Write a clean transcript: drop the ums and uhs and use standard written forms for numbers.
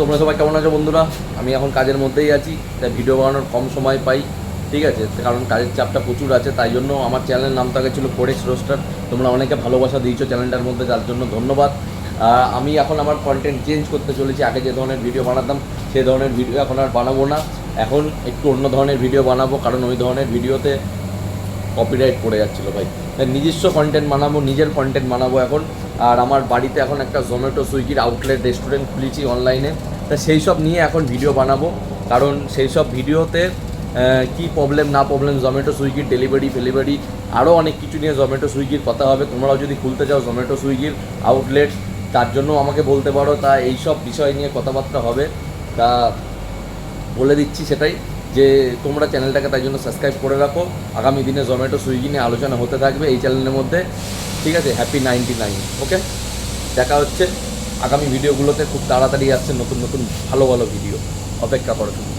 তোমরা সবাই কেমন আছো বন্ধুরা? আমি এখন কাজের মধ্যেই আছি, তাই ভিডিও বানানোর কম সময় পাই, ঠিক আছে, কারণ কাজের চাপটা প্রচুর আছে। তাই জন্য আমার চ্যানেলের নামটা ছিল ফোরেক্স রোস্টার। তোমরা অনেকে ভালোবাসা দিয়েছো চ্যানেলটার মধ্যে, যার জন্য ধন্যবাদ। আমি এখন আমার কন্টেন্ট চেঞ্জ করতে চলেছি। আগে যে ধরনের ভিডিও বানাতাম সেই ধরনের ভিডিও এখন আর বানাবো না। এখন একটু অন্য ধরনের ভিডিও বানাবো, কারণ ওই ধরনের ভিডিওতে কপিরাইট পড়ে যাচ্ছিলো ভাই। তাই নিজস্ব কন্টেন্ট বানাবো, নিজের কন্টেন্ট বানাবো এখন। আর আমার বাড়িতে এখন একটা জোম্যাটো সুইগির আউটলেট রেস্টুরেন্ট খুলেছি অনলাইনে। তা সেই সব নিয়ে এখন ভিডিও বানাবো, কারণ সেই সব ভিডিওতে কী প্রবলেম না প্রবলেম, জোম্যাটো সুইগির ডেলিভারি আরও অনেক কিছু নিয়ে জোম্যাটো সুইগির কথা হবে। তোমরাও যদি খুলতে চাও জোম্যাটো সুইগির আউটলেট, তার জন্য আমাকে বলতে পারো। তা এই সব বিষয় নিয়ে কথাবার্তা হবে। তা বলে দিচ্ছি সেটাই, যে তোমরা চ্যানেলটাকে তাই জন্য সাবস্ক্রাইব করে রাখো। আগামী দিনে জোম্যাটো সুইগি নিয়ে আলোচনা হতে থাকবে এই চ্যানেলের মধ্যে, ঠিক আছে? হ্যাপি 99। ওকে, দেখা হচ্ছে আগামী ভিডিওগুলোতে। খুব তাড়াতাড়ি আসছে নতুন নতুন ভালো ভালো ভিডিও, অপেক্ষা করো শুধু।